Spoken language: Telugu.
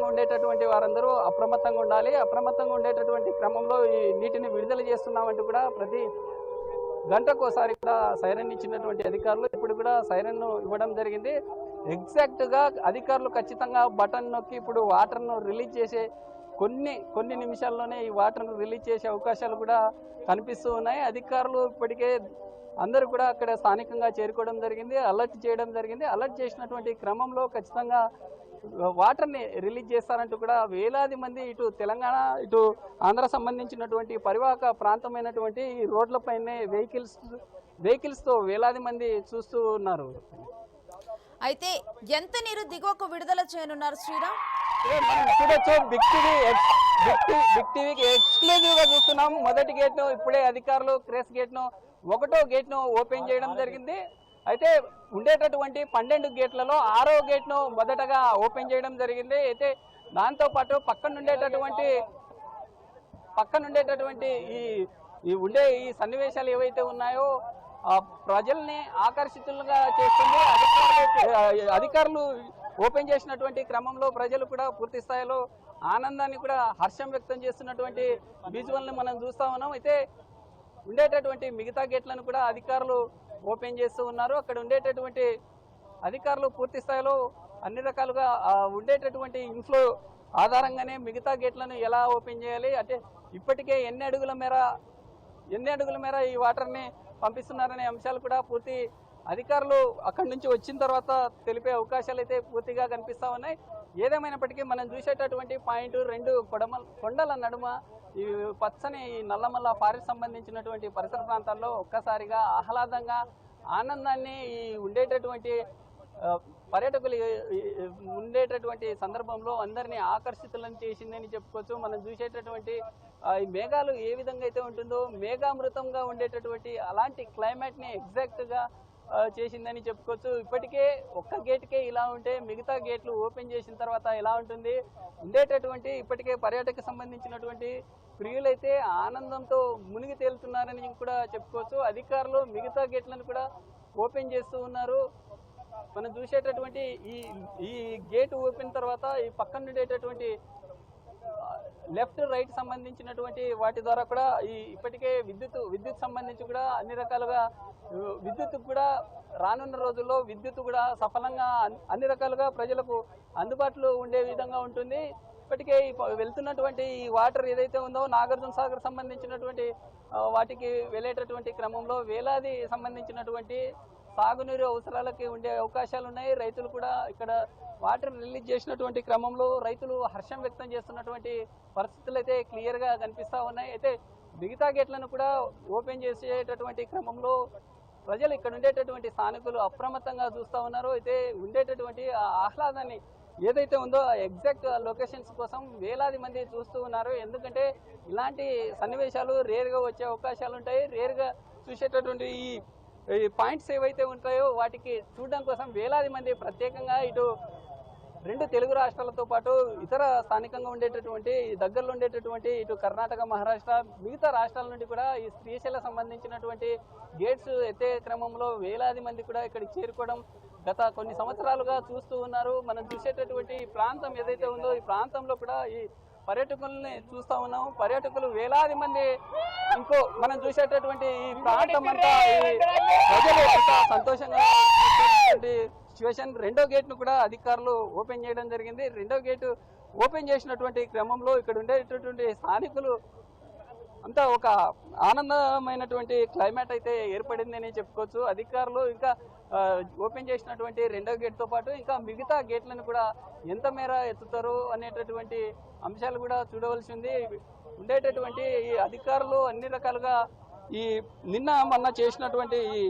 అప్రమత్తంగా ఉండేటటువంటి వారందరూ అప్రమత్తంగా ఉండాలి. అప్రమత్తంగా ఉండేటటువంటి క్రమంలో ఈ నీటిని విడుదల చేస్తున్నామంటూ కూడా ప్రతి గంటకోసారి కూడా సైరన్ ఇచ్చినటువంటి అధికారులు ఇప్పుడు కూడా సైరన్ ఇవ్వడం జరిగింది. ఎగ్జాక్ట్ గా అధికారులు ఖచ్చితంగా బటన్ నొక్కి ఇప్పుడు వాటర్ను రిలీజ్ చేసే కొన్ని నిమిషాల్లోనే ఈ వాటర్ను రిలీజ్ చేసే అవకాశాలు కూడా కనిపిస్తూ ఉన్నాయి. అధికారులు ఇప్పటికే అందరూ కూడా అక్కడ స్థానికంగా చేరుకోవడం జరిగింది, అలర్ట్ చేయడం జరిగింది. అలర్ట్ చేసినటువంటి క్రమంలో ఖచ్చితంగా వాటర్ని రిలీజ్ చేస్తారంటూ కూడా వేలాది మంది ఇటు తెలంగాణ ఇటు ఆంధ్ర సంబంధించినటువంటి పరివాహక ప్రాంతమైనటువంటి ఈ రోడ్లపైనే వెహికల్స్తో వేలాది మంది చూస్తూ ఉన్నారు. అయితే ఎంత నీరు దిగువకు విడుదల చేయనున్నారు శ్రీరామ్? మనం చూడొచ్చు బిగ్ టీవీకి ఎక్స్క్లూజివ్ గా చూస్తున్నాం. మొదటి గేట్ ను ఇప్పుడే అధికారులు క్రేస్ గేట్ ను 1వ గేట్ ను ఓపెన్ చేయడం జరిగింది. అయితే ఉండేటటువంటి 12 గేట్లలో 6వ గేట్ ను మొదటగా ఓపెన్ చేయడం జరిగింది. అయితే దాంతో పాటు పక్కనుండేటటువంటి ఈ సన్నివేశాలు ఏవైతే ఉన్నాయో ప్రజల్ని ఆకర్షితులుగా చేస్తుంది. అధికారులు ఓపెన్ చేసినటువంటి క్రమంలో ప్రజలు కూడా పూర్తి స్థాయిలో ఆనందాన్ని కూడా హర్షం వ్యక్తం చేస్తున్నటువంటి విజువల్ని మనం చూస్తా ఉన్నాం. అయితే ఉండేటటువంటి మిగతా గేట్లను కూడా అధికారులు ఓపెన్ చేస్తూ ఉన్నారు. అక్కడ ఉండేటటువంటి అధికారులు పూర్తి స్థాయిలో అన్ని రకాలుగా ఉండేటటువంటి ఇన్ఫ్లో ఆధారంగానే మిగతా గేట్లను ఎలా ఓపెన్ చేయాలి, అంటే ఇప్పటికే ఎన్ని అడుగుల మేర ఈ వాటర్ని పంపిస్తున్నారనే అంశాలు కూడా పూర్తి అధికారులు అక్కడి నుంచి వచ్చిన తర్వాత తెలిపే అవకాశాలు అయితే పూర్తిగా కనిపిస్తా ఉన్నాయి. ఏదేమైనప్పటికీ మనం చూసేటటువంటి పాయింట్ 2 కొండల నడుమ ఈ పచ్చని నల్లమల్ల ఫారెస్ట్ సంబంధించినటువంటి పరిసర ప్రాంతాల్లో ఒక్కసారిగా ఆహ్లాదంగా ఆనందాన్ని ఈ ఉండేటటువంటి పర్యాటకులు ఉండేటటువంటి సందర్భంలో అందరినీ ఆకర్షితులను చేసిందని చెప్పుకోవచ్చు. మనం చూసేటటువంటి ఈ మేఘాలు ఏ విధంగా అయితే ఉంటుందో మేఘామృతంగా ఉండేటటువంటి అలాంటి క్లైమేట్ని ఎగ్జాక్ట్గా చేసిందని చెప్పుకోవచ్చు. ఇప్పటికే ఒక్క గేట్కే ఇలా ఉంటే మిగతా గేట్లు ఓపెన్ చేసిన తర్వాత ఎలా ఉంటుంది, ఉండేటటువంటి ఇప్పటికే పర్యాటక సంబంధించినటువంటి ప్రియులైతే ఆనందంతో మునిగి తేలుతున్నారని కూడా చెప్పుకోవచ్చు. అధికారులు మిగతా గేట్లను కూడా ఓపెన్ చేస్తూ ఉన్నారు. మనం చూసేటటువంటి ఈ గేట్ ఓపెన్ తర్వాత ఈ పక్కన ఉండేటటువంటి లెఫ్ట్ రైట్ సంబంధించినటువంటి వాటి ద్వారా కూడా ఇప్పటికే విద్యుత్ సంబంధించి కూడా అన్ని రకాలుగా విద్యుత్ కూడా రానున్న రోజుల్లో విద్యుత్ కూడా సఫలంగా అన్ని రకాలుగా ప్రజలకు అందుబాటులో ఉండే విధంగా ఉంటుంది. ఇప్పటికే వెళ్తున్నటువంటి ఈ వాటర్ ఏదైతే ఉందో నాగార్జున సాగర్ సంబంధించినటువంటి వాటికి వెళ్ళేటటువంటి క్రమంలో వేలాది సంబంధించినటువంటి సాగునీరు అవసరాలకి ఉండే అవకాశాలు ఉన్నాయి. రైతులు కూడా ఇక్కడ వాటర్ రిలీజ్ చేసినటువంటి క్రమంలో రైతులు హర్షం వ్యక్తం చేస్తున్నటువంటి పరిస్థితులు అయితే క్లియర్గా కనిపిస్తూ ఉన్నాయి. అయితే మిగతా గేట్లను కూడా ఓపెన్ చేసేటటువంటి క్రమంలో ప్రజలు ఇక్కడ ఉండేటటువంటి స్థానికులు అప్రమత్తంగా చూస్తూ ఉన్నారు. అయితే ఉండేటటువంటి ఆహ్లాదాన్ని ఏదైతే ఉందో ఎగ్జాక్ట్ లొకేషన్స్ కోసం వేలాది మంది చూస్తూ ఉన్నారు. ఎందుకంటే ఇలాంటి సన్నివేశాలు రేర్గా వచ్చే అవకాశాలు ఉంటాయి. రేర్గా చూసేటటువంటి ఈ పాయింట్స్ ఏవైతే ఉంటాయో వాటికి చూడడం కోసం వేలాది మంది ప్రత్యేకంగా ఇటు 2 తెలుగు రాష్ట్రాలతో పాటు ఇతర స్థానికంగా ఉండేటటువంటి దగ్గరలో ఉండేటటువంటి ఇటు కర్ణాటక, మహారాష్ట్ర మిగతా రాష్ట్రాల నుండి కూడా ఈ శ్రీశైలం సంబంధించినటువంటి గేట్స్ ఎత్తే క్రమంలో వేలాది మంది కూడా ఇక్కడికి చేరుకోవడం గత కొన్ని సంవత్సరాలుగా చూస్తూ ఉన్నారు. మనం చూసేటటువంటి ప్రాంతం ఏదైతే ఉందో ఈ ప్రాంతంలో కూడా ఈ పర్యాటకుల్ని చూస్తూ ఉన్నాము. పర్యాటకులు వేలాది మంది మనం చూసేటటువంటి ఈ ప్రాంతం అంతా ప్రజలు అంతా సంతోషంగా సిచ్యువేషన్. 2వ గేట్ను కూడా అధికారులు ఓపెన్ చేయడం జరిగింది. 2వ గేటు ఓపెన్ చేసినటువంటి క్రమంలో ఇక్కడ ఉండేటటువంటి స్థానికులు అంతా ఒక ఆనందమైనటువంటి క్లైమేట్ అయితే ఏర్పడిందని చెప్పుకోవచ్చు. అధికారులు ఇంకా ఓపెన్ చేసినటువంటి 2వ గేట్తో పాటు ఇంకా మిగతా గేట్లను కూడా ఎంత మేర ఎత్తుతారు అనేటటువంటి అంశాలు కూడా చూడవలసి ఉంది. ఉండేటటువంటి ఈ అధికారులు అన్ని రకాలుగా ఈ నిన్న మొన్న చేసినటువంటి ఈ